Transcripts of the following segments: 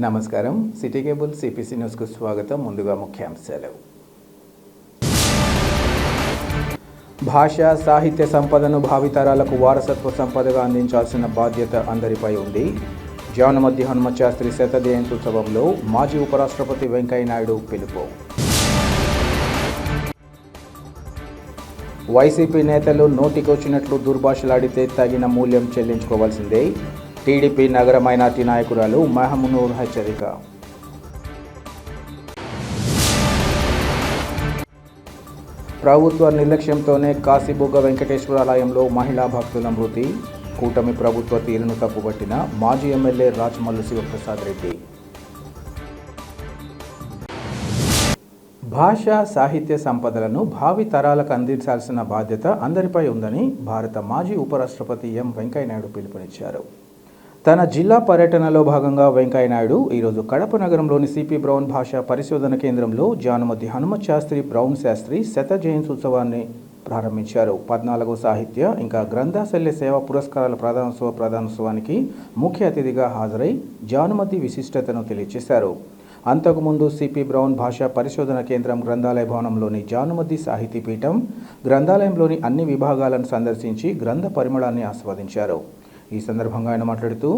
నమస్కారం. City cable CPC న్యూస్కు స్వాగతం. ముందుగా ముఖ్యాంశాలు. భాషా సాహిత్య సంపదను భావితరాలకు వారసత్వ సంపదగా అందించాల్సిన బాధ్యత అందరిపై ఉంది. జానమద్ది హనుమశాస్త్రి శత జయంత్యుత్సవంలో మాజీ ఉపరాష్ట్రపతి వెంకయ్యనాయుడు పిలుపు. వైసీపీ నేతలు నోటికొచ్చినట్లు దుర్భాషలాడితే తగిన మూల్యం చెల్లించుకోవాల్సిందే. టీడీపీ నగర మైనార్టీ నాయకురాలు మహమూనూర్ హెచ్చరిక. ప్రభుత్వ నిర్లక్ష్యంతోనే కాశీబుగ్గ వెంకటేశ్వర ఆలయంలో మహిళా భక్తుల మృతి. కూటమి ప్రభుత్వ తీరును తప్పుపట్టిన మాజీ ఎమ్మెల్యే రాచమల్లు శివప్రసాద్ రెడ్డి. భాషా సాహిత్య సంపదలను భావి తరాలకు అందించాల్సిన బాధ్యత అందరిపై ఉందని భారత మాజీ ఉపరాష్ట్రపతి ఎం వెంకయ్యనాయుడు పిలుపునిచ్చారు. తన జిల్లా పర్యటనలో భాగంగా వెంకయ్యనాయుడు ఈరోజు కడప నగరంలోని సిపి బ్రౌన్ భాషా పరిశోధన కేంద్రంలో జానమద్ది హనుమశాస్త్రి బ్రౌన్ శాస్త్రి శత జయంత్యుత్సవాన్ని ప్రారంభించారు. 14వ సాహిత్య ఇంకా గ్రంథాశల్య సేవా పురస్కారాల ప్రధానోత్సవానికి ముఖ్య అతిథిగా హాజరై జానమద్ది విశిష్టతను తెలియజేశారు. అంతకుముందు సిపి బ్రౌన్ భాషా పరిశోధన కేంద్రం గ్రంథాలయ భవనంలోని జానమద్ది సాహితీ పీఠం గ్రంథాలయంలోని అన్ని విభాగాలను సందర్శించి గ్రంథ పరిమళాన్ని ఆస్వాదించారు. ఈ సందర్భంగా ఆయన మాట్లాడుతూ,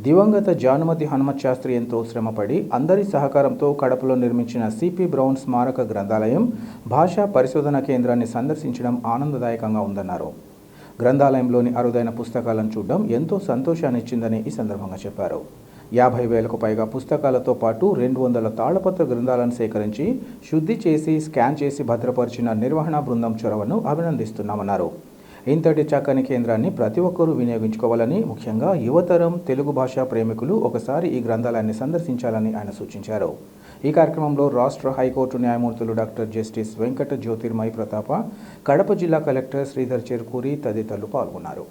దివంగత జానమద్ది హనుమశాస్త్రి ఎంతో శ్రమపడి అందరి సహకారంతో కడపలో నిర్మించిన సిపి బ్రౌన్ స్మారక గ్రంథాలయం భాషా పరిశోధన కేంద్రాన్ని సందర్శించడం ఆనందదాయకంగా ఉందన్నారు. గ్రంథాలయంలోని అరుదైన పుస్తకాలను చూడడం ఎంతో సంతోషాన్ని ఇచ్చిందని ఈ సందర్భంగా చెప్పారు. 50,000కు పైగా పుస్తకాలతో పాటు 200 తాళపత్ర గ్రంథాలను సేకరించి శుద్ధి చేసి స్కాన్ చేసి భద్రపరిచిన నిర్వహణ బృందం చొరవను అభినందిస్తున్నామన్నారు. ఇంతటి చక్కని కేంద్రాన్ని ప్రతి ఒక్కరూ వినియోగించుకోవాలని, ముఖ్యంగా యువతరం తెలుగు భాషా ప్రేమికులు ఒకసారి ఈ గ్రంథాలయాన్ని సందర్శించాలని ఆయన సూచించారు. ఈ కార్యక్రమంలో రాష్ట్ర హైకోర్టు న్యాయమూర్తులు డాక్టర్ జస్టిస్ వెంకట జ్యోతిర్మయి ప్రతాప, కడప జిల్లా కలెక్టర్ శ్రీధర్ చెరుకూరి తదితరులు పాల్గొన్నారు.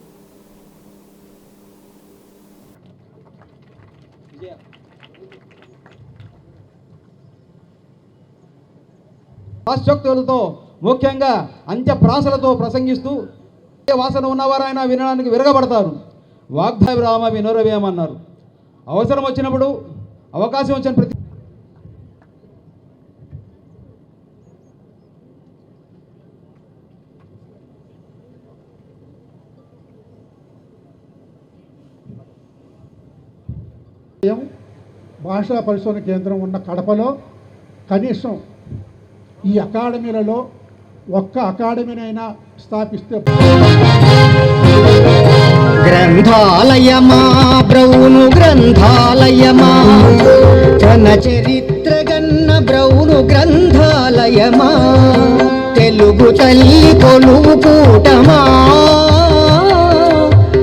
వాక్యోక్తులతో ముఖ్యంగా అంత్యప్రాసలతో ప్రసంగిస్తూ వాసన ఉన్నవారైనా వినడానికి విరగబడతారు. వాగ్దాభిరామ వినోరవేమన్నారు. అవసరం వచ్చినప్పుడు అవకాశం వచ్చిన ప్రతి భాషా పరిశోధన కేంద్రం ఉన్న కడపలో కనీసం ఈ అకాడమీలలో ఒక్క అకాడమీనైనా స్థాపిస్తే గ్రంథాలయమా బ్రౌను గ్రంథాలయమా ఘన చరిత్ర గన్న బ్రౌను గ్రంథాలయమా తెలుగు తల్లి కొలువు కూటమా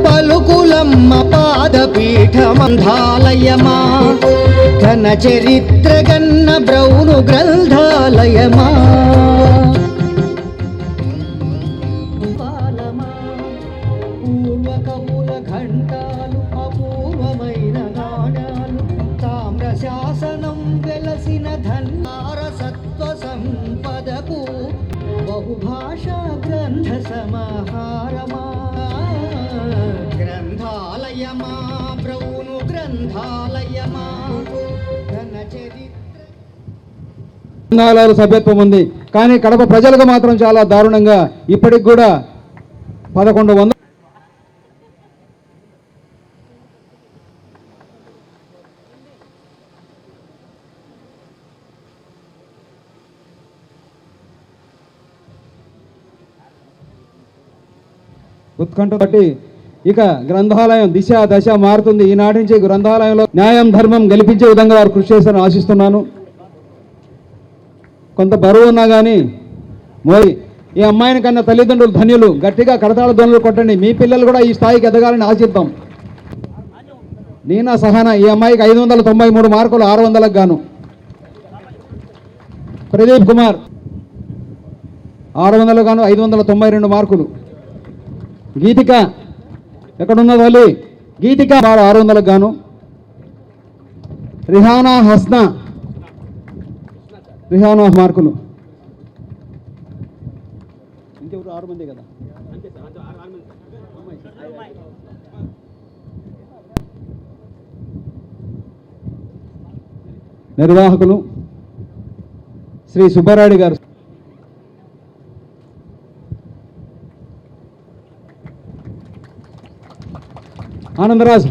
పలుకులమ్మ పాదపీఠ మంధాలయమా ఘన చరిత్ర గన్న బ్రౌను గ్రంథాలయమా పూర్వకముల ఘంటాలు అపూర్వమైన నాణాలు తామ్ర శాసనం వెలసిన ధన్వారసత్వ సంపదకు బహుభాషా గ్రంథ సమాహారమా గ్రంథాలయమా బ్రౌను గ్రంథాలయమా ఘన చరిత్ర. గ్రంథాలయాల సభ్యత్వం ఉంది, కానీ కడప ప్రజలకు మాత్రం చాలా దారుణంగా ఇప్పటికి కూడా 1100 ఉత్కంఠ బట్టి ఇక గ్రంథాలయం దిశ దశ మారుతుంది. ఈనాటి నుంచి గ్రంథాలయంలో న్యాయం ధర్మం గెలిపించే విధంగా వారు కృషి చేస్తారని ఆశిస్తున్నాను. కొంత బరువు ఉన్నా కానీ మోయి ఈ అమ్మాయిని కన్నా తల్లిదండ్రులు ధన్యులు. గట్టిగా కడతాళ ధ్వనులు కొట్టండి. మీ పిల్లలు కూడా ఈ స్థాయికి ఎదగాలని ఆశిద్దాం. నీనా సహనా ఈ అమ్మాయికి 593 మార్కులు 600కు గాను. ప్రదీప్ కుమార్ 600 గాను 592 మార్కులు. గీతిక ఎక్కడున్నది తల్లి? గీతిక 600కు గాను. రిహానా హస్నా 6 మార్కులు. ఇంకెవరు 6 మంది కదా. నిర్వాహకులు శ్రీ సుబ్బారాయుడు గారు, ఆనందరాజు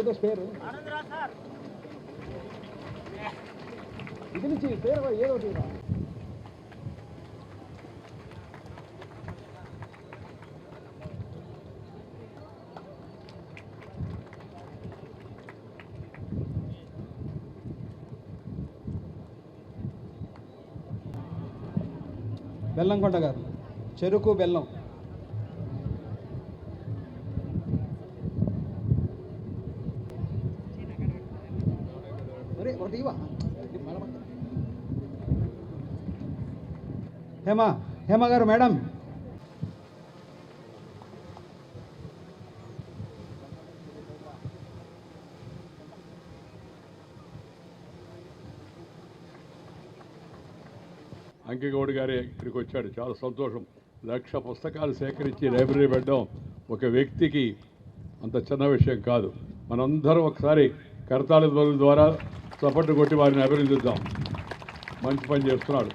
ఏదో పేరు ఇది నుంచి పేరు ఏదో బెల్లంకొండ గారు, చెరుకు బెల్లం. హేమ గారు మేడం. అంకిగౌడ్ గారే ఇక్కడికి వచ్చాడు, చాలా సంతోషం. 1,00,000 పుస్తకాలు సేకరించి లైబ్రరీ పెట్టడం ఒక వ్యక్తికి అంత చిన్న విషయం కాదు. మనందరం ఒకసారి కరతాళ ధ్వనుల ద్వారా చప్పట్లు కొట్టి వారిని అభినందిద్దాం. మంచి పని చేస్తున్నాడు.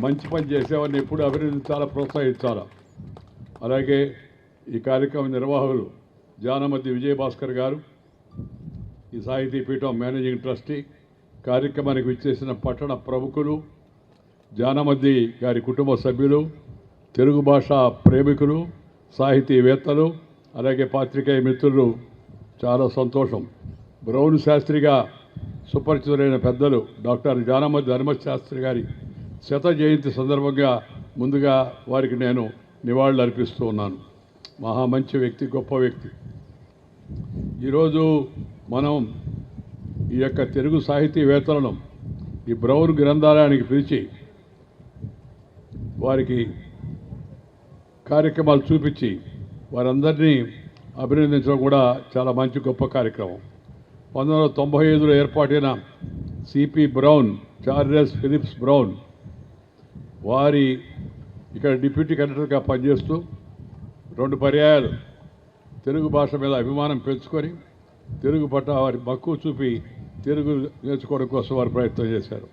మంచి పని చేసేవారిని ఎప్పుడు అభినందించాలా, ప్రోత్సహించాలా. అలాగే ఈ కార్యక్రమ నిర్వాహకులు జానమద్ది విజయభాస్కర్ గారు, ఈ సాహితీ పీఠం మేనేజింగ్ ట్రస్టీ, కార్యక్రమానికి విచ్చేసిన పట్టణ ప్రముఖులు, జానమద్ది గారి కుటుంబ సభ్యులు, తెలుగు భాష ప్రేమికులు, సాహితీవేత్తలు, అలాగే పాత్రికేయ మిత్రులు, చాలా సంతోషం. బ్రౌన్ శాస్త్రిగా సుపరిచితులైన పెద్దలు డాక్టర్ జానమద్ది హనుమత్ శాస్త్రి గారి 100వ జయంతి సందర్భంగా ముందుగా వారికి నేను నివాళులు అర్పిస్తూ ఉన్నాను. మహా మంచి వ్యక్తి, గొప్ప వ్యక్తి. ఈరోజు మనం ఈ యొక్క తెలుగు సాహితీవేత్తలను ఈ బ్రౌన్ గ్రంథాలయానికి పిలిచి వారికి కార్యక్రమాలు చూపించి వారందరినీ అభినందించడం కూడా చాలా మంచి గొప్ప కార్యక్రమం. 1995లో ఏర్పాటైన CP Brown, Charles Phillips Brown, వారి ఇక్కడ డిప్యూటీ కలెక్టర్గా పనిచేస్తూ 2 పర్యాయాలు తెలుగు భాష మీద అభిమానం పెంచుకొని తెలుగు పట్ల వారి మక్కువ చూపి తెలుగు నేర్చుకోవడం కోసం వారు ప్రయత్నం చేశారు.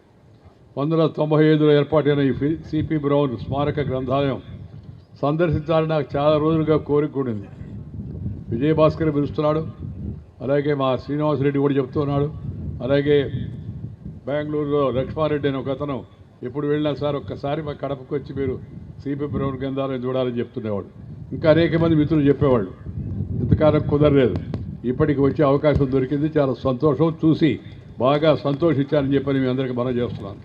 1995లో ఏర్పాటైన ఈ సిపి బ్రౌన్ స్మారక గ్రంథాలయం సందర్శించాలని నాకు చాలా రోజులుగా కోరిక ఉండింది. విజయభాస్కర్ పిలుస్తున్నాడు, అలాగే మా శ్రీనివాసరెడ్డి కూడా చెప్తున్నాడు, అలాగే బెంగళూరులో లక్ష్మారెడ్డి అని ఒక అతను ఎప్పుడు వెళ్ళినా సార్ ఒక్కసారి మా కడపకు వచ్చి మీరు సిపి బ్రౌన్ గ్రంథాలయం చూడాలని చెప్తుండేవాడు. ఇంకా అనేక మంది మిత్రులు చెప్పేవాళ్ళు. ఇంతకాలం కుదరలేదు. ఇప్పటికి వచ్చే అవకాశం దొరికింది, చాలా సంతోషం. చూసి బాగా సంతోషించాలని చెప్పని మీ అందరికీ మనం చేస్తున్నాను.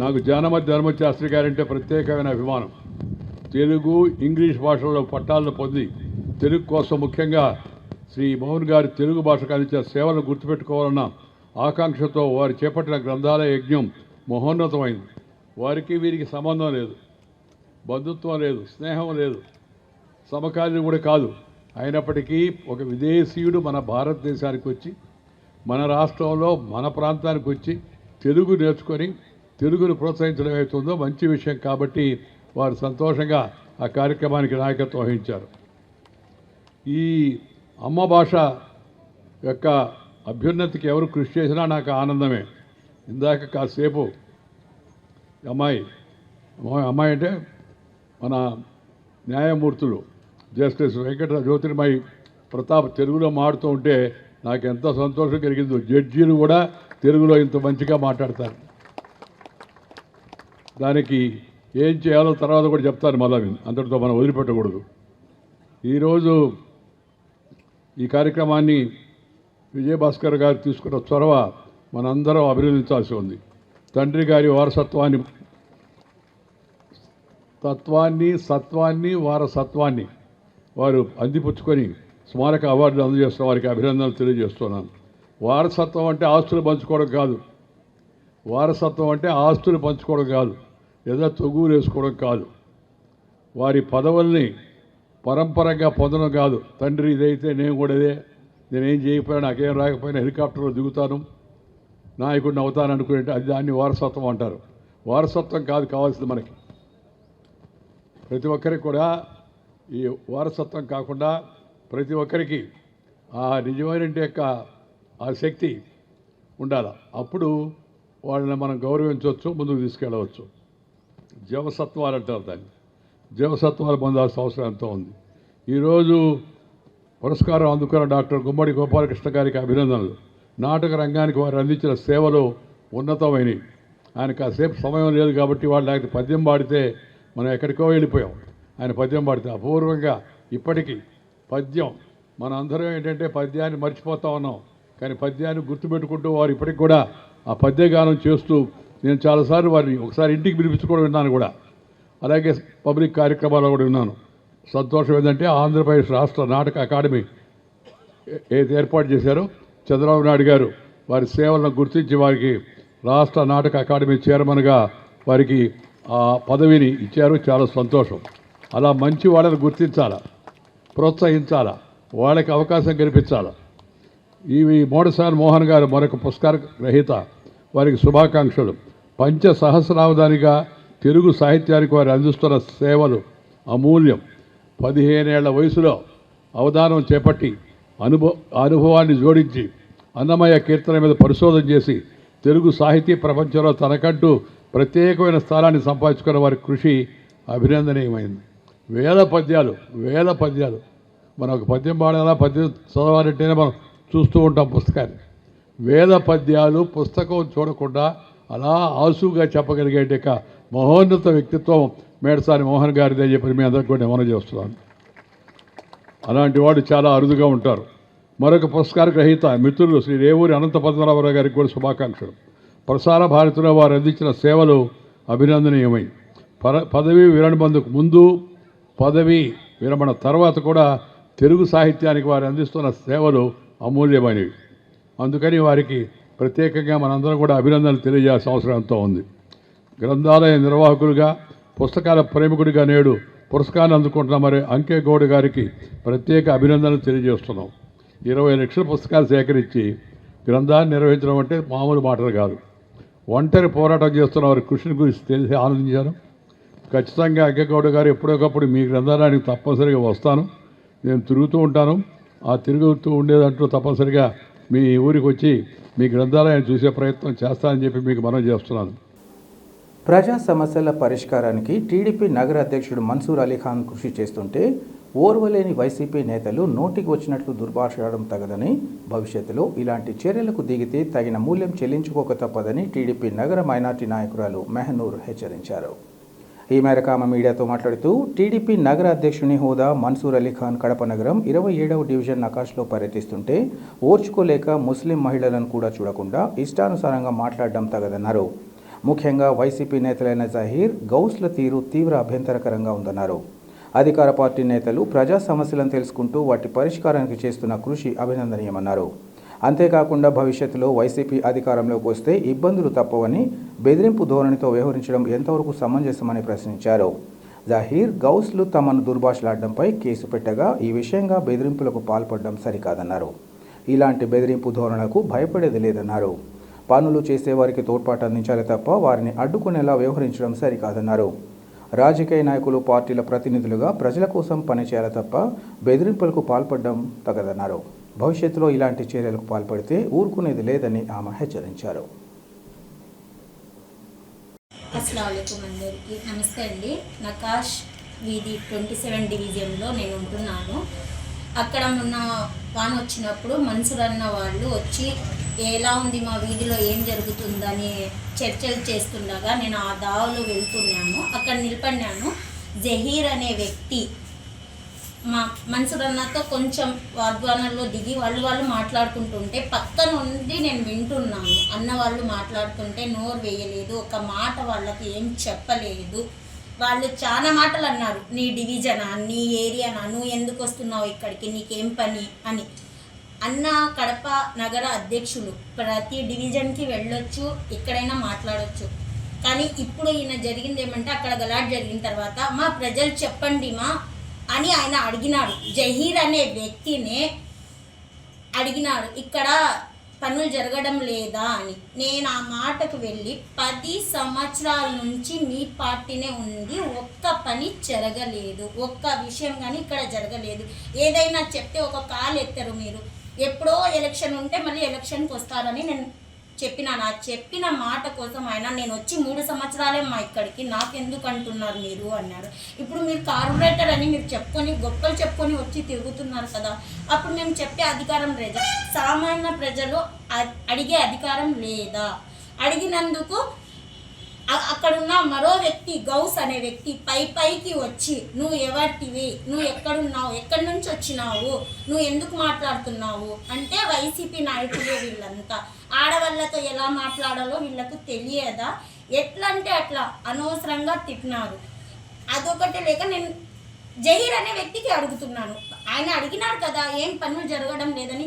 నాకు జానమద్ది హనుమత్ శాస్త్రి గారంటే ప్రత్యేకమైన అభిమానం. తెలుగు, ఇంగ్లీష్ భాషల్లో పట్టాలను పొంది తెలుగు కోసం ముఖ్యంగా శ్రీ మోహన్ గారి తెలుగు భాషకు అందించిన సేవలను గుర్తుపెట్టుకోవాలన్న ఆకాంక్షతో వారు చేపట్టిన గ్రంథాలయ యజ్ఞం మహోన్నతమైంది. వారికి వీరికి సంబంధం లేదు, బంధుత్వం లేదు, స్నేహం లేదు, సమకాలీన కూడా కాదు. అయినప్పటికీ ఒక విదేశీయుడు మన భారతదేశానికి వచ్చి, మన రాష్ట్రంలో మన ప్రాంతానికి వచ్చి తెలుగు నేర్చుకొని తెలుగును ప్రోత్సహించడం అవుతుందో మంచి విషయం. కాబట్టి వారు సంతోషంగా ఆ కార్యక్రమానికి నాయకత్వం వహించారు. ఈ అమ్మ భాష యొక్క అభ్యున్నతికి ఎవరు కృషి చేసినా నాకు ఆనందమే. ఇందాక కాసేపు అమ్మాయి అంటే మన న్యాయమూర్తులు జస్టిస్ వెంకట జ్యోతిర్మయి ప్రతాప్ తెలుగులో మాడుతూ ఉంటే నాకు ఎంత సంతోషం కలిగిందో. జడ్జీలు కూడా తెలుగులో ఇంత మంచిగా మాట్లాడతారు. దానికి ఏం చేయాలో తర్వాత కూడా చెప్తాను. మళ్ళీ అందరితో మనం వదిలిపెట్టకూడదు. ఈరోజు ఈ కార్యక్రమాన్ని విజయభాస్కర్ గారు తీసుకున్న చొరవ మనందరం అభినందించాల్సి ఉంది. తండ్రి గారి సత్వాన్ని వారసత్వాన్ని వారు అందిపుచ్చుకొని స్మారక అవార్డులు అందజేస్తున్న వారికి అభినందనలు తెలియజేస్తున్నాను. వారసత్వం అంటే ఆస్తులు పంచుకోవడం కాదు. వారసత్వం అంటే ఆస్తులు పంచుకోవడం కాదు, లేదా తొగులు వేసుకోవడం కాదు. వారి పదవుల్ని పరంపరంగా పొందడం కాదు. తండ్రి ఇదైతే నేను కూడా ఇదే, నేనేం చేయకపోయినా నాకేం రాకపోయినా హెలికాప్టర్లో దిగుతాను, నాయకుడిని అవుతాను అనుకునే అది దాన్ని వారసత్వం అంటారు. వారసత్వం కాదు కావాల్సింది మనకి. ప్రతి ఒక్కరికి కూడా ఈ వారసత్వం కాకుండా ప్రతి ఒక్కరికి ఆ నిజమైన యొక్క ఆ శక్తి ఉండాలి. అప్పుడు వాళ్ళని మనం గౌరవించవచ్చు, ముందుకు తీసుకెళ్ళవచ్చు. జీవసత్వాలు అంటారు దాన్ని. జీవసత్వాలు పొందాల్సిన అవసరం ఎంతో ఉంది. ఈరోజు పురస్కారం అందుకున్న డాక్టర్ గుమ్మడి గోపాలకృష్ణ గారికి అభినందనలు. నాటక రంగానికి వారు అందించిన సేవలు ఉన్నతమైనవి. ఆయన కాసేపు సమయం లేదు కాబట్టి వాళ్ళు లేకపోతే పద్యం పాడితే మనం ఎక్కడికో వెళ్ళిపోయాం. ఆయన పద్యం పాడితే అపూర్వంగా ఇప్పటికీ పద్యం మన అందరం ఏంటంటే పద్యాన్ని మర్చిపోతా ఉన్నాం, కానీ పద్యాన్ని గుర్తుపెట్టుకుంటూ వారు ఇప్పటికి కూడా ఆ పద్యగానం చేస్తూ నేను చాలాసార్లు వారిని ఒకసారి ఇంటికి పిలిపించుకోవడం విన్నాను కూడా. అలాగే పబ్లిక్ కార్యక్రమాల్లో కూడా విన్నాను. సంతోషం ఏంటంటే ఆంధ్రప్రదేశ్ రాష్ట్ర నాటక అకాడమీ ఏది ఏర్పాటు చేశారో చంద్రబాబు నాయుడు గారు వారి సేవలను గుర్తించి వారికి రాష్ట్ర నాటక అకాడమీ చైర్మన్గా వారికి ఆ పదవిని ఇచ్చారు. చాలా సంతోషం. అలా మంచి వాళ్ళని గుర్తించాలా, ప్రోత్సహించాలా, వాళ్ళకి అవకాశం కల్పించాలా. ఇవి మోడసాని మోహన్ గారు మరొక పురస్కార గ్రహీత, వారికి శుభాకాంక్షలు. పంచ సహస్రావధానిగా తెలుగు సాహిత్యానికి వారు అందిస్తున్న సేవలు అమూల్యం. 15 ఏళ్ల వయసులో అవధానం చేపట్టి అనుభవాన్ని జోడించి అన్నమయ్య కీర్తన మీద పరిశోధన చేసి తెలుగు సాహితీ ప్రపంచంలో తనకంటూ ప్రత్యేకమైన స్థానాన్ని సంపాదించుకున్న వారి కృషి అభినందనీయమైంది. వేల పద్యాలు మనం ఒక పద్యం పాడాలా, పద్యం చదవాలంటేనే మనం చూస్తూ ఉంటాం పుస్తకాన్ని. వేల పద్యాలు పుస్తకం చూడకుండా అలా ఆసుగా చెప్పగలిగే మహోన్నత వ్యక్తిత్వం మేడసాని మోహన్ గారిదే అని చెప్పి మీ అందరికీ కూడా మనం చేస్తున్నాను. అలాంటి వాడు చాలా అరుదుగా ఉంటారు. మరొక పురస్కార గ్రహీత మిత్రులు శ్రీ రేవూరి అనంత పద్మనాభరావు గారికి కూడా శుభాకాంక్షలు. ప్రసార భారతిలో వారు అందించిన సేవలు అభినందనీయమై పదవీ విరమణకు ముందు, పదవీ విరమణ తర్వాత కూడా తెలుగు సాహిత్యానికి వారు అందిస్తున్న సేవలు అమూల్యమైనవి. అందుకని వారికి ప్రత్యేకంగా మనందరం కూడా అభినందనలు తెలియజేయాల్సిన అవసరం ఎంతో ఉంది. గ్రంథాలయ నిర్వాహకులుగా, పుస్తకాల ప్రేమికుడిగా నేడు పురస్కారం అందుకుంటున్న మరి అంకేగౌడ గారికి ప్రత్యేక అభినందనలు తెలియజేస్తున్నాం. 20 లక్షల పుస్తకాలు సేకరించి గ్రంథాన్ని నిర్వహించడం అంటే మామూలు మాటలు కాదు. ఒంటరి పోరాటం చేస్తున్న వారి కృషిని గురించి తెలిసి ఆనందించాను. ఖచ్చితంగా అంకేగౌడ గారు ఎప్పుడొకప్పుడు మీ గ్రంథాలయానికి తప్పనిసరిగా వస్తాను. నేను తిరుగుతూ ఉంటాను. ఆ తిరుగుతూ ఉండేదంటూ తప్పనిసరిగా మీ ఊరికి వచ్చి మీ గ్రంథాలయాన్ని చూసే ప్రయత్నం చేస్తానని చెప్పి మీకు మనవి చేస్తున్నాను. ప్రజా సమస్యల పరిష్కారానికి టీడీపీ నగర అధ్యక్షుడు మన్సూర్ అలీఖాన్ కృషి చేస్తుంటే ఓర్వలేని వైసీపీ నేతలు నోటికి వచ్చినట్లు దుర్భాషాడడం తగదని, భవిష్యత్తులో ఇలాంటి చర్యలకు దిగితే తగిన మూల్యం చెల్లించుకోక తప్పదని టీడీపీ నగర మైనార్టీ నాయకురాలు మెహనూర్ హెచ్చరించారు. ఈ మేరకు ఆమె మీడియాతో మాట్లాడుతూ టీడీపీ నగర అధ్యక్షుని హోదా మన్సూర్ అలీఖాన్ కడప నగరం 27వ డివిజన్ నకాష్లో పర్యటిస్తుంటే ఓర్చుకోలేక ముస్లిం మహిళలను కూడా చూడకుండా ఇష్టానుసారంగా మాట్లాడడం తగదన్నారు. ముఖ్యంగా వైసీపీ నేతలైన జహీర్, గౌస్ల తీరు తీవ్ర అభ్యంతరకరంగా ఉందన్నారు. అధికార పార్టీ నేతలు ప్రజా సమస్యలను తెలుసుకుంటూ వాటి పరిష్కారానికి చేస్తున్న కృషి అభినందనీయమన్నారు. అంతేకాకుండా భవిష్యత్తులో వైసీపీ అధికారంలోకి వస్తే ఇబ్బందులు తప్పవని, బెదిరింపు ధోరణితో వ్యవహరించడం ఎంతవరకు సమంజసమని ప్రశ్నించారు. జహీర్, గౌస్లు తమను దుర్భాషలాడడంపై కేసు పెట్టగా ఈ విషయంగా బెదిరింపులకు పాల్పడడం సరికాదన్నారు. ఇలాంటి బెదిరింపు ధోరణులకు భయపడేది లేదన్నారు. పనులు చేసేవారికి తోడ్పాటు అందించాలి తప్ప వారిని అడ్డుకునేలా వ్యవహరించడం సరికాదన్నారు. రాజకీయ నాయకులు, పార్టీల ప్రతినిధులుగా ప్రజల కోసం పనిచేయాలి తప్ప బెదిరింపులకు పాల్పడడం తగదన్నారు. భవిష్యత్తులో ఇలాంటి చర్యలకు పాల్పడితే ఊరుకునేది లేదని ఆమె హెచ్చరించారు. అస్సలాము అలైకుం అందరికీ నమస్తే అండి. నకాష్ వీధి 27 డివిజన్లో నేను ఉంటున్నాను. అక్కడ మొన్న వాన వచ్చినప్పుడు మన్సూర్ అన్న వాళ్ళు వచ్చి ఎలా ఉంది మా వీధిలో ఏం జరుగుతుందని చర్చలు చేస్తుండగా నేను ఆ దావలో వెళ్తున్నాను. అక్కడ నిలబడినాను. జహీర్ అనే వ్యక్తి మా మన్సూర్ అన్నతో కొంచెం వాగ్వానంలో దిగి వాళ్ళు మాట్లాడుకుంటుంటే పక్కన ఉండి నేను వింటున్నాను. అన్న వాళ్ళు మాట్లాడుతుంటే నోరు వేయలేదు, ఒక మాట వాళ్ళకి ఏం చెప్పలేదు. వాళ్ళు చాలా మాటలు అన్నారు. నీ డివిజనా, నీ ఏరియానా, నువ్వు ఎందుకు వస్తున్నావు ఇక్కడికి, నీకేం పని అని. అన్న కడప నగర అధ్యక్షులు, ప్రతి డివిజన్కి వెళ్ళొచ్చు, ఎక్కడైనా మాట్లాడవచ్చు. కానీ ఇప్పుడు ఈయన జరిగింది ఏమంటే, అక్కడ గలాట్ జరిగిన తర్వాత మా ప్రజలు చెప్పండి మా అని ఆయన అడిగినాడు. జహీర్ అనే వ్యక్తినే అడిగినాడు. ఇక్కడ పనులు జరగడం లేదా అని. నేను ఆ మాటకు వెళ్ళి 10 సంవత్సరాల నుంచి మీ పార్టీనే ఉంది, ఒక్క పని జరగలేదు, ఒక్క విషయం కానీ ఇక్కడ జరగలేదు. ఏదైనా చెప్తే ఒక కాలు ఎత్తరు మీరు. ఎప్పుడో ఎలక్షన్ ఉంటే మళ్ళీ ఎలక్షన్కి వస్తారని నేను చెప్పినాను. ఆ చెప్పిన మాట కోసం ఆయన నేను వచ్చి 3 సంవత్సరాలే మా ఇక్కడికి, నాకెందుకు అంటున్నారు మీరు అన్నారు. ఇప్పుడు మీరు కార్పొరేటర్ అని మీరు చెప్పుకొని గొప్పలు చెప్పుకొని వచ్చి తిరుగుతున్నారు కదా, అప్పుడు మేము చెప్పే అధికారం లేదా? సామాన్య ప్రజలు అడిగే అధికారం లేదా? అడిగినందుకు అక్కడున్న మరో వ్యక్తి గౌస్ అనే వ్యక్తి పైకి వచ్చి నువ్వు ఎవరివి, నువ్వు ఎక్కడున్నావు, ఎక్కడి నుంచి వచ్చినావు, నువ్వు ఎందుకు మాట్లాడుతున్నావు అంటే వైసీపీ నాయకులే వీళ్ళంతా. ఆడవాళ్ళతో ఎలా మాట్లాడాలో వీళ్ళకు తెలియదా? ఎట్లా అంటే అట్లా అనవసరంగా తిట్టినారు. అదొకటి లేక నేను జహీర్ అనే వ్యక్తికి అడుగుతున్నాను. ఆయన అడిగినారు కదా ఏం పనులు జరగడం లేదని.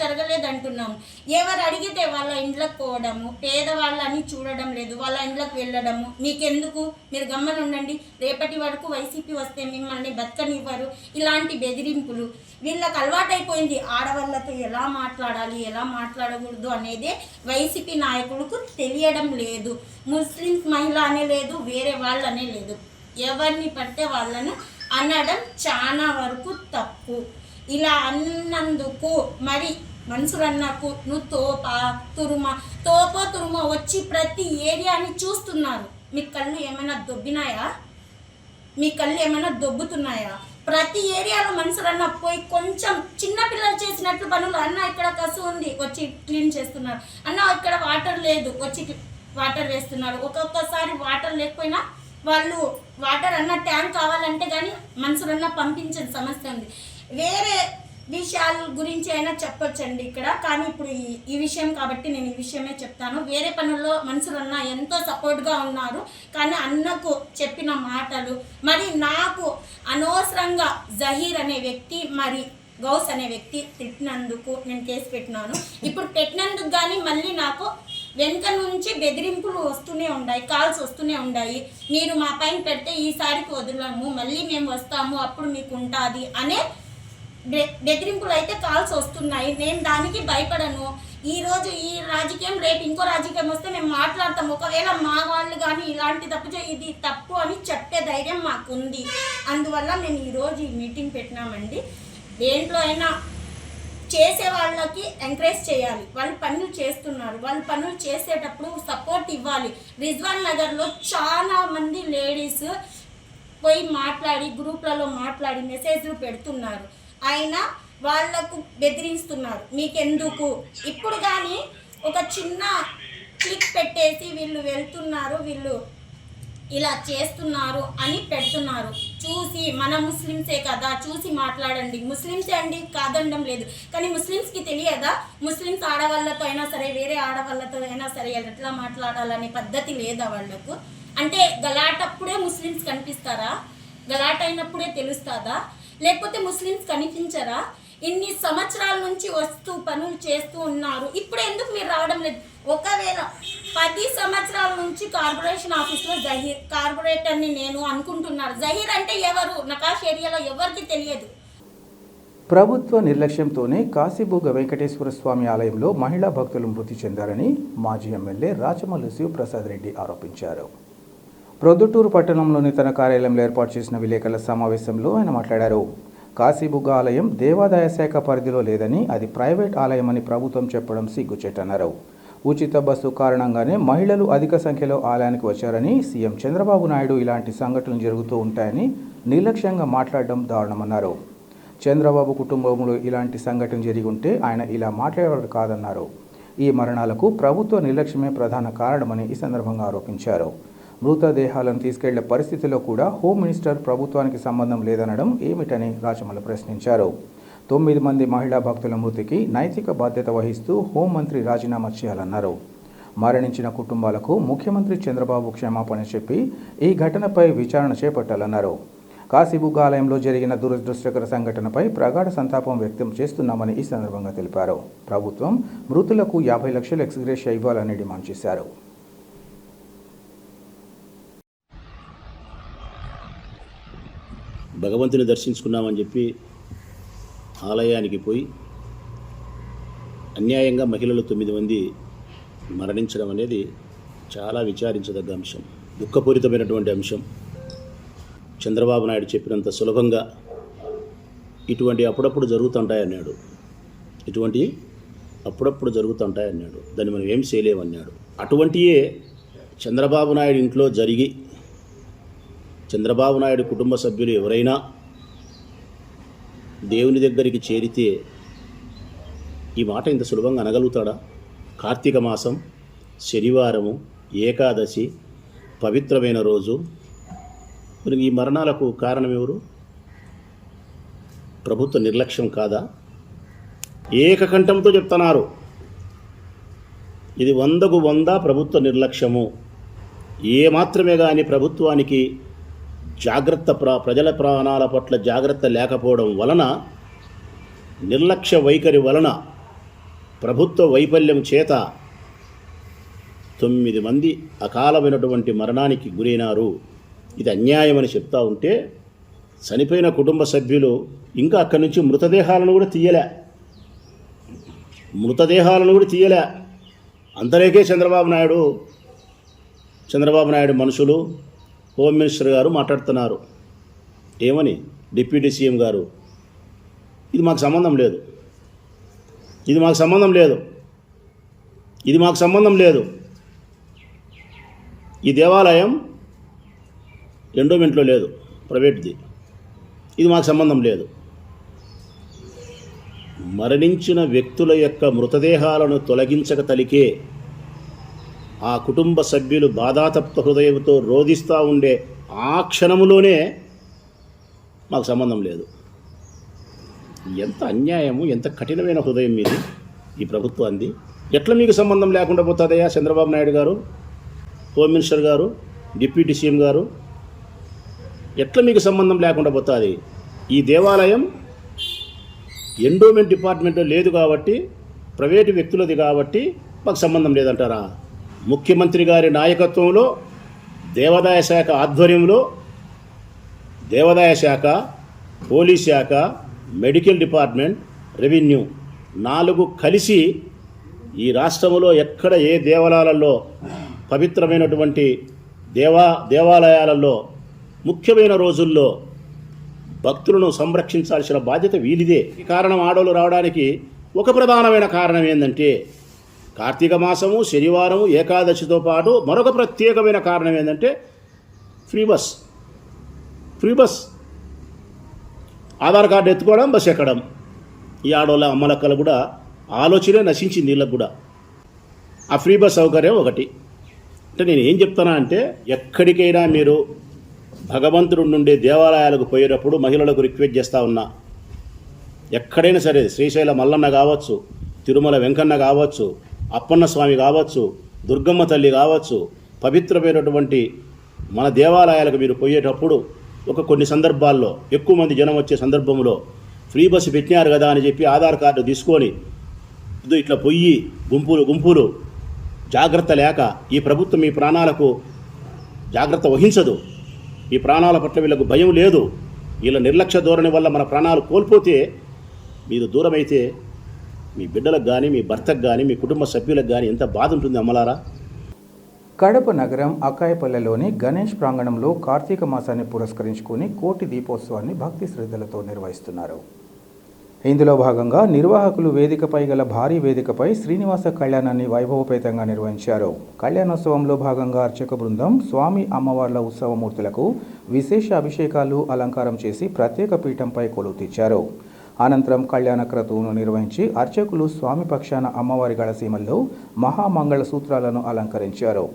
జరగలేదు అంటున్నాము. ఎవరు అడిగితే వాళ్ళ ఇంట్లోకి పోవడము, పేదవాళ్ళని చూడడం లేదు, వాళ్ళ ఇంట్లోకి వెళ్ళడము. మీకెందుకు, మీరు గమ్మని ఉండండి, రేపటి వరకు వైసీపీ వస్తే మిమ్మల్ని బతకనివ్వరు, ఇలాంటి బెదిరింపులు వీళ్ళకి అలవాటైపోయింది. ఆడవాళ్ళతో ఎలా మాట్లాడాలి, ఎలా మాట్లాడకూడదు అనేది వైసీపీ నాయకులకు తెలియడం లేదు. ముస్లిమ్స్ మహిళ అనే లేదు, వేరే వాళ్ళు అనే లేదు, ఎవరిని పడితే వాళ్ళను అనడం చాలా వరకు తప్పు. ఇలా అన్నందుకు మరి మన్సూరన్నకు నువ్వు తోపో తురుమ వచ్చి ప్రతి ఏరియాని చూస్తున్నారు. మీ కళ్ళు ఏమైనా దొబ్బినాయా? మీ కళ్ళు ఏమైనా దొబ్బుతున్నాయా? ప్రతి ఏరియాలో మన్సూరన్న పోయి కొంచెం చిన్నపిల్లలు చేసినట్లు పనులు, అన్న ఇక్కడ కసు ఉంది వచ్చి క్లీన్ చేస్తున్నారు, అన్న ఇక్కడ వాటర్ లేదు వచ్చి వాటర్ వేస్తున్నారు. ఒక్కొక్కసారి వాటర్ లేకపోయినా వాళ్ళు వాటర్ అన్న ట్యాంక్ కావాలంటే కానీ మన్సూరన్న పంపించని సమస్య ఉంది. వేరే విషయాల గురించి అయినా చెప్పొచ్చండి ఇక్కడ, కానీ ఇప్పుడు ఈ విషయం కాబట్టి నేను ఈ విషయమే చెప్తాను. వేరే పనుల్లో మన్సూరన్న ఎంతో సపోర్ట్గా ఉన్నారు, కానీ అన్నకు చెప్పిన మాటలు మరి నాకు అనవసరంగా జహీర్ అనే వ్యక్తి మరి గౌస్ అనే వ్యక్తి తిట్టినందుకు నేను కేసు పెట్టినాను. ఇప్పుడు పెట్టినందుకు కానీ మళ్ళీ నాకు వెనుక నుంచి బెదిరింపులు వస్తూనే ఉన్నాయి, కాల్స్ వస్తూనే ఉన్నాయి. మీరు మా పైన పెడితే ఈసారికి వదలము, మళ్ళీ మేము వస్తాము, అప్పుడు మీకు ఉంటుంది అనే బెదిరింపులు అయితే కాల్స్ వస్తున్నాయి. నేను దానికి భయపడను. ఈరోజు ఈ రాజకీయం రేపు ఇంకో రాజకీయం వస్తే మేము మాట్లాడతాం. ఒకవేళ మా వాళ్ళు కానీ ఇలాంటి తప్పు ఇది తప్పు అని చెప్పే ధైర్యం మాకుంది. అందువల్ల మేము ఈరోజు ఈ మీటింగ్ పెట్టినామండి. దేంట్లో అయినా చేసే వాళ్ళకి ఎంకరేజ్ చేయాలి. వాళ్ళు పనులు చేస్తున్నారు, వాళ్ళు పనులు చేసేటప్పుడు సపోర్ట్ ఇవ్వాలి. రిజ్వాన్ నగర్లో చాలా మంది లేడీస్ పోయి మాట్లాడి గ్రూప్లలో మాట్లాడి మెసేజ్లు పెడుతున్నారు, ఆయన వాళ్లకు బెదిరిస్తున్నారు. మీకెందుకు ఇప్పుడు కానీ ఒక చిన్న క్లిక్ పెట్టేసి వీళ్ళు వెళ్తున్నారు, వీళ్ళు ఇలా చేస్తున్నారు అని పెడుతున్నారు. చూసి మన ముస్లిమ్సే కదా, చూసి మాట్లాడండి. ముస్లిమ్సే అండి, కాదనడం లేదు, కానీ ముస్లిమ్స్కి తెలియదా? ముస్లిమ్స్ ఆడవాళ్ళతో అయినా సరే వేరే ఆడవాళ్ళతో అయినా సరే ఎట్లా మాట్లాడాలనే పద్ధతి లేదా వాళ్లకు? అంటే గలాటప్పుడే ముస్లిమ్స్ కనిపిస్తారా? గలాట అయినప్పుడే తెలుస్తుందా? లేకపోతే ముస్లిమ్స్ కనిపించరా? ఇన్ని సంవత్సరాల నుంచి వస్తూ పనులు చేస్తూ ఉన్నారు, ఇప్పుడు ఎందుకు మీరు రావడం లేదు? ఒకవేళ 10 సంవత్సరాల నుంచి కార్పొరేషన్ ఆఫీస్లో జహీర్ కార్పొరేటర్ని నేను అనుకుంటున్నారు. జహీర్ అంటే ఎవరు నకాష్ ఏరియాలో ఎవరికి తెలియదు. ప్రభుత్వ నిర్లక్ష్యంతోనే కాశీబుగ్గ వెంకటేశ్వర స్వామి ఆలయంలో మహిళా భక్తులు మృతి చెందారని మాజీ ఎమ్మెల్యే రాచమల్లు శివప్రసాద్ రెడ్డి ఆరోపించారు. ప్రొద్దుటూరు పట్టణంలోని తన కార్యాలయంలో ఏర్పాటు చేసిన విలేకరుల సమావేశంలో ఆయన మాట్లాడారు. కాశీబుగ్గ ఆలయం దేవాదాయ శాఖ పరిధిలో లేదని, అది ప్రైవేట్ ఆలయమని ప్రభుత్వం చెప్పడం సిగ్గుచేటన్నారు. ఉచిత బస్సు కారణంగానే మహిళలు అధిక సంఖ్యలో ఆలయానికి వచ్చారని, సీఎం చంద్రబాబు నాయుడు ఇలాంటి సంఘటనలు జరుగుతూ ఉంటాయని నిర్లక్ష్యంగా మాట్లాడడం దారుణమన్నారు. చంద్రబాబు కుటుంబంలో ఇలాంటి సంఘటన జరిగి ఉంటే ఆయన ఇలా మాట్లాడేవారు కాదన్నారు. ఈ మరణాలకు ప్రభుత్వ నిర్లక్ష్యమే ప్రధాన కారణమని ఈ సందర్భంగా ఆరోపించారు. మృతదేహాలను తీసుకెళ్లే పరిస్థితిలో కూడా హోమ్ మినిస్టర్ ప్రభుత్వానికి సంబంధం లేదనడం ఏమిటని రాచమల్లు ప్రశ్నించారు. 9 మంది మహిళా భక్తుల మృతికి నైతిక బాధ్యత వహిస్తూ హోంమంత్రి రాజీనామా చేయాలన్నారు. మరణించిన కుటుంబాలకు ముఖ్యమంత్రి చంద్రబాబు క్షమాపణ చెప్పి ఈ ఘటనపై విచారణ చేపట్టాలన్నారు. కాశీబుగ్గ ఆలయంలో జరిగిన దురదృష్టకర సంఘటనపై ప్రగాఢ సంతాపం వ్యక్తం చేస్తున్నామని ఈ సందర్భంగా తెలిపారు. ప్రభుత్వం మృతులకు 50 లక్షల ఎక్స్గ్రేషియా ఇవ్వాలని డిమాండ్ చేశారు. భగవంతుని దర్శించుకున్నామని చెప్పి ఆలయానికి పోయి అన్యాయంగా మహిళలు 9 మంది మరణించడం అనేది చాలా విచారించదగ్గ అంశం, దుఃఖపూరితమైనటువంటి అంశం. చంద్రబాబు నాయుడు చెప్పినంత సులభంగా ఇటువంటి అప్పుడప్పుడు జరుగుతుంటాయన్నాడు, దాన్ని మనం ఏం చేయలేమన్నాడు. అటువంటియే చంద్రబాబు నాయుడు ఇంట్లో జరిగి చంద్రబాబు నాయుడు కుటుంబ సభ్యులు ఎవరైనా దేవుని దగ్గరికి చేరితే ఈ మాట ఇంత సులభంగా అనగలుగుతాడా? కార్తీక మాసం, శనివారము, ఏకాదశి, పవిత్రమైన రోజు. మరి ఈ మరణాలకు కారణం ఎవరు? ప్రభుత్వ నిర్లక్ష్యం కాదా? ఏకకంఠంతో చెప్తున్నారు, ఇది 100కు 100 ప్రభుత్వ నిర్లక్ష్యము. ఏమాత్రమే కానీ ప్రభుత్వానికి ప్రజల ప్రాణాల పట్ల జాగ్రత్త లేకపోవడం వలన, నిర్లక్ష్య వైఖరి వలన, ప్రభుత్వ వైఫల్యం చేత 9 మంది అకాలమైనటువంటి మరణానికి గురైనారు. ఇది అన్యాయమని చెప్తా ఉంటే చనిపోయిన కుటుంబ సభ్యులు ఇంకా అక్కడి నుంచి మృతదేహాలను కూడా తీయలే. అంతలోకే చంద్రబాబు నాయుడు మనుషులు, హోమ్ మినిస్టర్ గారు మాట్లాడుతున్నారు. ఏమని? డిప్యూటీ సీఎం గారు, ఇది మాకు సంబంధం లేదు. ఈ దేవాలయం ఎండోమెంట్లో లేదు, ప్రైవేట్ది. ఇది మాకు సంబంధం లేదు. మరణించిన వ్యక్తుల యొక్క మృతదేహాలను తొలగించక తలికే ఆ కుటుంబ సభ్యులు బాధాతప్త హృదయంతో రోధిస్తూ ఉండే ఆ క్షణములోనే మాకు సంబంధం లేదు. ఎంత అన్యాయము, ఎంత కఠినమైన హృదయం మీది ఈ ప్రభుత్వాన్ని. ఎట్లా మీకు సంబంధం లేకుండా పోతుందయ్యా చంద్రబాబు నాయుడు గారు, హోమ్ మినిస్టర్ గారు, డిప్యూటీ సీఎం గారు? ఎట్లా మీకు సంబంధం లేకుండా పోతుంది? ఈ దేవాలయం ఎండోమెంట్ డిపార్ట్మెంట్లో లేదు కాబట్టి, ప్రైవేటు వ్యక్తులది కాబట్టి మాకు సంబంధం లేదంటారా? ముఖ్యమంత్రి గారి నాయకత్వంలో, దేవాదాయ శాఖ ఆధ్వర్యంలో, దేవాదాయ శాఖ, పోలీస్ శాఖ, మెడికల్ డిపార్ట్మెంట్, రెవెన్యూ 4 కలిసి ఈ రాష్ట్రంలో ఎక్కడ ఏ దేవాలయాలలో, పవిత్రమైనటువంటి దేవాలయాలలో ముఖ్యమైన రోజుల్లో భక్తులను సంరక్షించాల్సిన బాధ్యత వీలిదే. ఈ కారణం ఆడోళ్ళు రావడానికి ఒక ప్రధానమైన కారణం ఏంటంటే కార్తీక మాసము, శనివారము, ఏకాదశితో పాటు మరొక ప్రత్యేకమైన కారణం ఏంటంటే ఫ్రీ బస్. ఆధార్ కార్డు ఎత్తుకోవడం, బస్ ఎక్కడం. ఈ ఆడోళ్ళ అమ్మలక్కలు కూడా ఆలోచనే నశించింది వీళ్ళకు కూడా. ఆ ఫ్రీ బస్ సౌకర్యం ఒకటి. అంటే నేను ఏం చెప్తానా అంటే, ఎక్కడికైనా మీరు భగవంతుడు నుండే దేవాలయాలకు పోయేటప్పుడు మహిళలకు రిక్వెస్ట్ చేస్తూ ఉన్నా, ఎక్కడైనా సరే, శ్రీశైల మల్లన్న కావచ్చు, తిరుమల వెంకన్న కావచ్చు, అప్పన్న స్వామి కావచ్చు, దుర్గమ్మ తల్లి కావచ్చు, పవిత్రమైనటువంటి మన దేవాలయాలకు మీరు పోయేటప్పుడు కొన్ని సందర్భాల్లో ఎక్కువ మంది జనం వచ్చే సందర్భంలో ఫ్రీ బస్సు పెట్టినారు కదా అని చెప్పి ఆధార్ కార్డు తీసుకొని ఇట్లా పొయ్యి గుంపులు జాగ్రత్త లేక ఈ ప్రభుత్వం మీ ప్రాణాలకు జాగ్రత్త వహించదు. ఈ ప్రాణాల పట్ల వీళ్ళకు భయం లేదు. వీళ్ళ నిర్లక్ష్య ధోరణి వల్ల మన ప్రాణాలు కోల్పోతే, మీరు దూరమైతే మీ బిడ్డలకు కానీ, మీ భర్తకు కానీ, మీ కుటుంబ సభ్యులకు కానీ ఎంత బాధ ఉంటుంది అమ్మలారా. కడప నగరం అక్కాయపల్లెలోని గణేష్ ప్రాంగణంలో కార్తీక మాసాన్ని పురస్కరించుకొని కోటి దీపోత్సవాన్ని భక్తి శ్రద్ధలతో నిర్వహిస్తున్నారు. ఇందులో భాగంగా నిర్వాహకులు వేదికపై గల భారీ వేదికపై శ్రీనివాస కళ్యాణాన్ని వైభవపేతంగా నిర్వహించారు. కళ్యాణోత్సవంలో భాగంగా అర్చక బృందం స్వామి అమ్మవార్ల ఉత్సవమూర్తులకు విశేష అభిషేకాలు, అలంకారం చేసి ప్రత్యేక పీఠంపై కొలువు తీర్చారు. అనంతరం కళ్యాణ క్రతువును నిర్వహించి అర్చకులు స్వామి పక్షాన అమ్మవారి గళసీమల్లో మహామంగళ సూత్రాలను అలంకరించారు.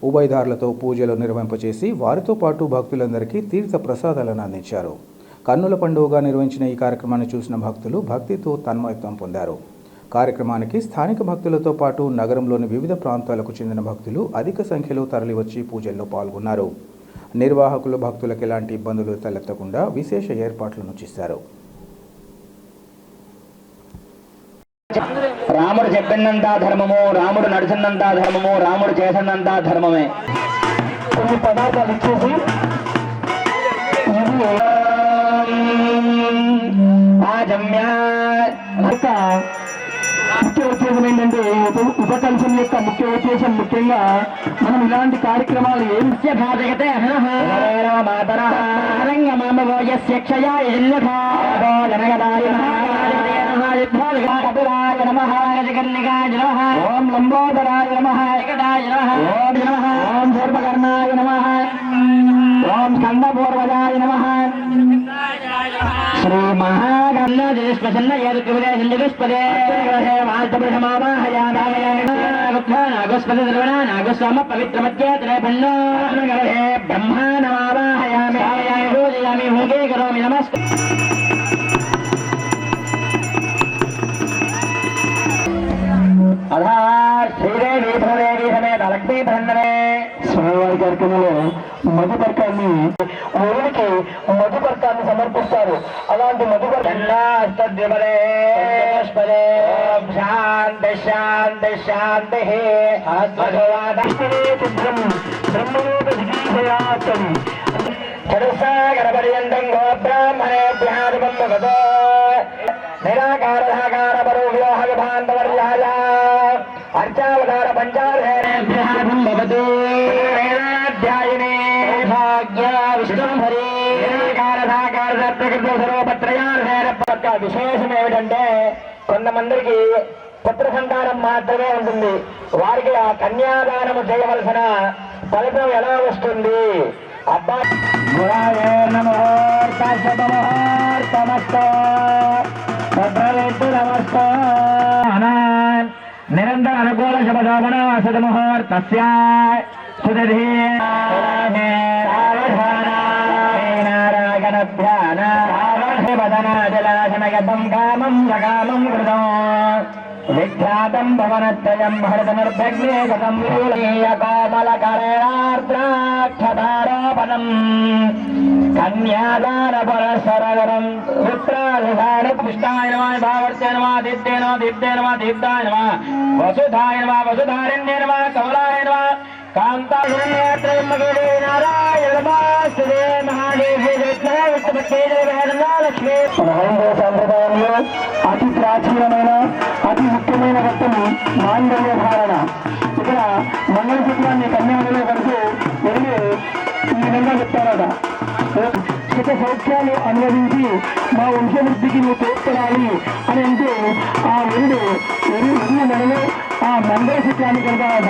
ఉభయదారులతో పూజలు నిర్వహింపచేసి వారితో పాటు భక్తులందరికీ తీర్థ ప్రసాదాలను అందించారు. కన్నుల పండుగగా నిర్వహించిన ఈ కార్యక్రమాన్ని చూసిన భక్తులు భక్తితో తన్మయత్వం పొందారు. కార్యక్రమానికి స్థానిక భక్తులతో పాటు నగరంలోని వివిధ ప్రాంతాలకు చెందిన భక్తులు అధిక సంఖ్యలో తరలివచ్చి పూజల్లో పాల్గొన్నారు. నిర్వాహకులు భక్తులకు ఎలాంటి ఇబ్బందులు తలెత్తకుండా విశేష ఏర్పాట్లను చేశారు. రాముడు చెప్పినంతా ధర్మము, రాముడు నడిచినంతా ధర్మము, రాముడు చేసినంతా ధర్మమే. కొన్ని పదార్థాలు ఇచ్చేసి ఆజమ్య ఉద్దేశం ఏంటంటే ఉపకల్పన యొక్క ముఖ్య ఉద్దేశం ముఖ్యంగా మనం ఇలాంటి కార్యక్రమాలు ఏమిస్తే భాజగతే ఓం లంబోదరాయ నమః ఓం సర్వకర్ణాయ నమః ఓం స్కందపూర్వజాయ నమః శ్రీ మహాగణాధిపసన్న ఏదుపదే నాగస్పతి నాగస్వామ పవిత్ర మధ్య బ్రహ్మా నమావాహయామి భూగే కరోమి నమస్కారం. అలా శ్రీదేవి భూదేవి సమేత లక్ష్మీ ధన్వే స్వామివారి కార్యక్రమంలో మధుపర్కాన్ని ఊరికి మధుపర్కాన్ని సమర్పిస్తారు. అలాంటి మధుపర్కాన్ని శాంతి శాంతి శాంతి చరుసాగరపర్యంతం గోబ్రాహ్మణేభ్యాదిపం భగతో నిరాకారధాకార పరో వ్యోహ విభాంతవర్యాయ అర్చావతార పంచాభేభ్యాం భవతు వేదాధ్యాయనే భాగ్య విష్ణుంభరీ నిరాకారధాకార సత్యకృత సర్వపత్రయార్హేర విశేషం ఏమిటంటే కొంతమందికి పుత్ర సంతానం మాత్రమే ఉంటుంది. వారికి ఆ కన్యాదానము చేయవలసిన ఫలితం ఎలా వస్తుంది? అబ్బా నిరంతర అనుకూల శుభశోభన సదముహూర్తస్య నారాయణధ్యానజలాశనగతం కామం సకామం కృతం విఖ్యాతం భవనత్రయం హరితనిర్భగ్నే గతం కోమలకరేణార్ద్రాక్షతారోపణం కన్యాదాన పరస్పరగరం పుత్రాధికార పుష్టాయ నమః భావర్తే నమః దీప్తే నమః దీప్తే నమః దీప్తాయ నమః వసుధాయ నమః వసుధారణ్యే నమః కమలాయ నమః కాంతాత్రయం నారాయణ నమస్తే మహాదేవి సంప్రదాయంలో అతి ప్రాచీనమైన అతి ముఖ్యమైన ఘట్టం మాంగళ్య ధారణ. ఇక్కడ మంగళసూత్రాన్ని కన్యాలో కడుతూ వెళ్ళి ఈ విధంగా చెప్తారట, సుఖ సౌఖ్యాలు అనువదించి మా వంశవృద్ధికి నువ్వు తోడ్పడాలి అని అంటూ ఆ వరుడు నెలలో ఆ మంగళసూత్రాన్ని కడతారట.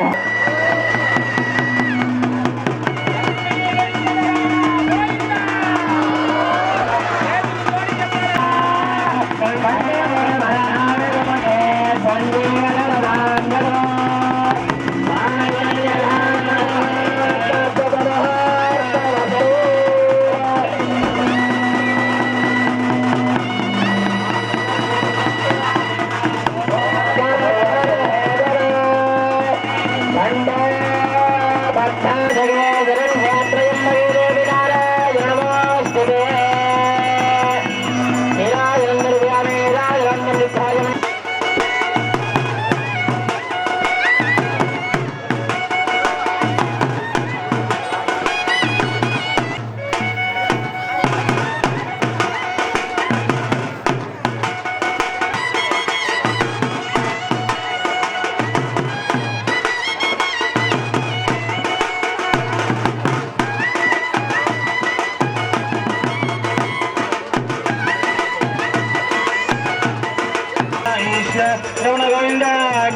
గోవింద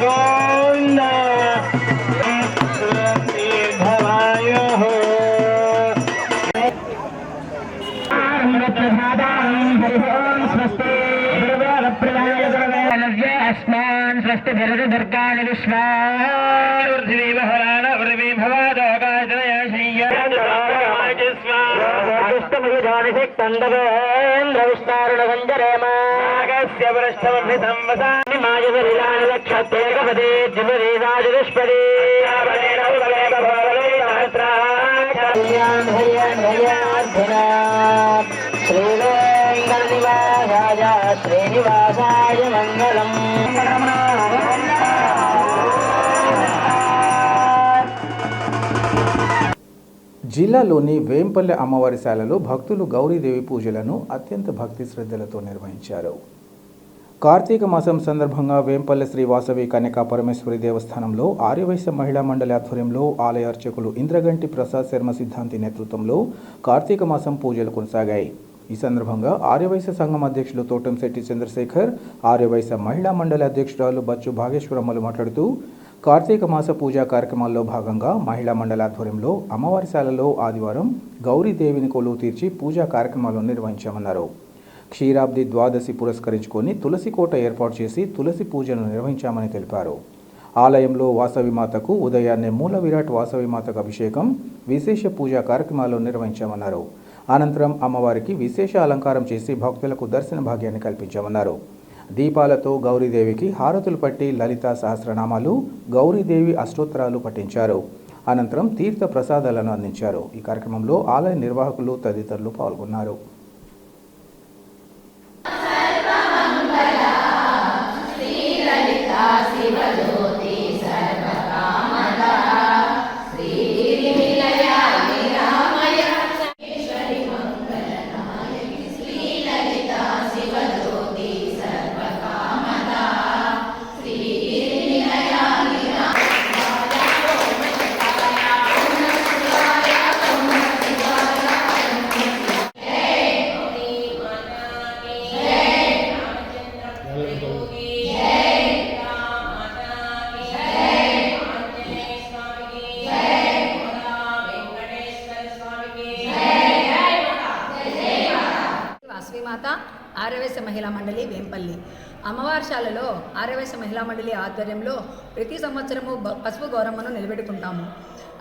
గోవింద అస్మాన్ స్వస్తి భరత దుర్గాని విశ్వాణ భవాదోగాశ్రేంద్ర విష్ణారుణ సంజరేమాగస్య వృష్టవర్ధితం వసామి మాయవరిలాని లక్షత్యేకపదే జిమరీరాజుష్పదే శ్రీవేంకటనివాసాయ శ్రీనివాసాయ మంగళం. జిల్లాలోని వేంపల్లె అమ్మవారి శాలలో భక్తులు గౌరీదేవి పూజలను అత్యంత భక్తి శ్రద్ధలతో నిర్వహించారు. కార్తీక మాసం సందర్భంగా వేంపల్లె శ్రీ వాసవి కన్యకా పరమేశ్వరి దేవస్థానంలో ఆర్యవైశ్య మహిళా మండలి ఆధ్వర్యంలో ఆలయ అర్చకులు ఇంద్రగంటి ప్రసాద్ శర్మ సిద్ధాంతి నేతృత్వంలో కార్తీక మాసం పూజలు కొనసాగాయి. ఈ సందర్భంగా ఆర్యవైశ్య సంఘం అధ్యక్షులు తోటంశెట్టి చంద్రశేఖర్, ఆర్యవైశ్య మహిళా మండలి అధ్యక్షురాలు బచ్చు భాగేశ్వరమ్మలు మాట్లాడుతూ కార్తీక మాస పూజా కార్యక్రమాల్లో భాగంగా మహిళా మండలి ఆధ్వర్యంలో అమ్మవారిశాలలో ఆదివారం గౌరీదేవిని కొలువు తీర్చి పూజా కార్యక్రమాలను నిర్వహించామన్నారు. క్షీరాబ్ది ద్వాదశి పురస్కరించుకొని తులసి కోట ఏర్పాటు చేసి తులసి పూజను నిర్వహించామని తెలిపారు. ఆలయంలో వాసవిమాతకు ఉదయాన్నే మూల విరాట్ వాసవిమాతకు అభిషేకం, విశేష పూజా కార్యక్రమాలు నిర్వహించామన్నారు. అనంతరం అమ్మవారికి విశేష అలంకారం చేసి భక్తులకు దర్శన భాగ్యాన్ని కల్పించామన్నారు. దీపాలతో గౌరీదేవికి హారతులు పట్టి లలితా సహస్రనామాలు, గౌరీదేవి అష్టోత్తరాలు పఠించారు. అనంతరం తీర్థ ప్రసాదాలను అందించారు. ఈ కార్యక్రమంలో ఆలయ నిర్వాహకులు తదితరులు పాల్గొన్నారు. వాసవిమాత ఆర్యవైశ్య మహిళా మండలి వేంపల్లి అమ్మవారిశాలలో ఆర్యవైశ్య మహిళా మండలి ఆధ్వర్యంలో ప్రతి సంవత్సరము పసుపు గౌరమ్మను నిలబెట్టుకుంటాము.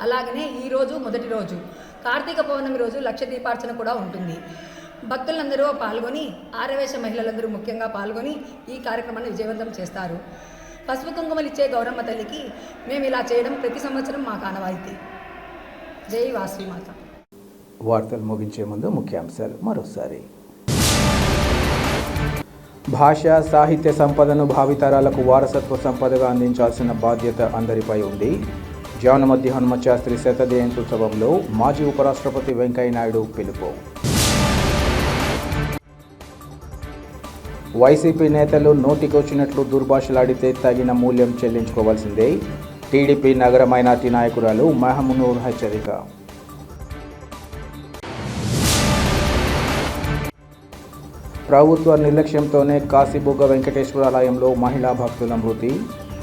అలాగనే ఈరోజు మొదటి రోజు కార్తీక పౌర్ణమి రోజు లక్ష దీపార్చన కూడా ఉంటుంది. భక్తులందరూ పాల్గొని ఆర్యవైశ్య మహిళలందరూ ముఖ్యంగా పాల్గొని ఈ కార్యక్రమాన్ని విజయవంతం చేస్తారు. పసుపు కుంకుమలు ఇచ్చే గౌరమ్మ తల్లికి మేము ఇలా చేయడం ప్రతి సంవత్సరం మాకు ఆనవాయితీ. జై వాసవిమాత. వార్తలు ముగించే ముందు ముఖ్యాంశాలు మరోసారి. భాష సాహిత్య సంపదను భావితరాలకు వారసత్వ సంపదగా అందించాల్సిన బాధ్యత అందరిపై ఉంది. జానమద్ది హనుమత్ శాస్త్రి శత జయంత్యుత్సవంలో మాజీ ఉపరాష్ట్రపతి వెంకయ్యనాయుడు పిలుపు. వైసీపీ నేతలు నోటికొచ్చినట్లు దుర్భాషలాడితే తగిన మూల్యం చెల్లించుకోవాల్సిందే. టీడీపీ నగర మైనార్టీ నాయకురాలు మహమూనూర్ హెచ్చరిక. ప్రభుత్వ నిర్లక్ష్యంతోనే కాశీబుగ్గ వెంకటేశ్వర ఆలయంలో మహిళా భక్తుల మృతి.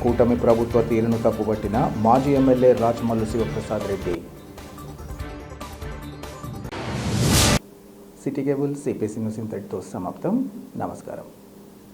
కూటమి ప్రభుత్వ తీరును తప్పుపట్టిన మాజీ MLA Rachamallu Sivaprasad Reddy. City cable CPC news ఇంతటితో సమాప్తం. నమస్కారం.